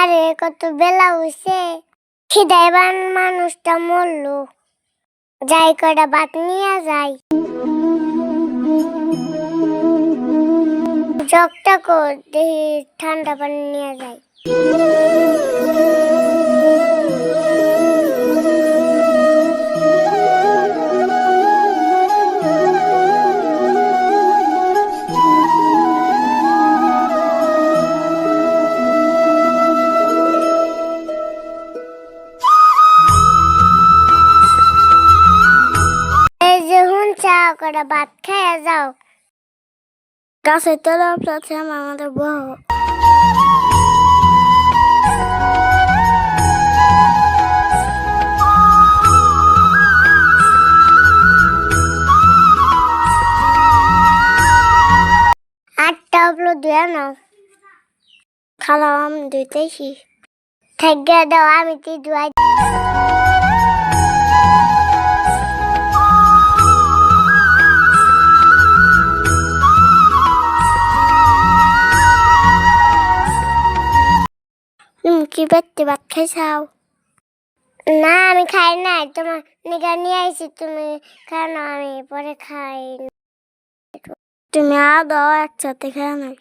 আরে কত বেলা হইছে, খিদায় মানুষটা মরলো। যাই কয়টা ভাত নিয়ে যাই। জগটা কর দেখি ঠান্ডা পানি নিয়ে যাই। এই যে হুঁচা কয়টা ভাত খাইয়া যাও। গাছের তলায় আছে আমাদের বউ। আটটা হলো ধুয়ে নাও। খালাও আমি ধুইতেছি। ঠেকে দাও আমি তুই ধুয়াই। কি পেতে ভাত খাইছাও? না আমি খাই নাই, তোমার নিগা নিয়ে আইছি, তুমি খাও না, আমি পরে খাই। তুমি আও দাও একসাথে খাই নাই।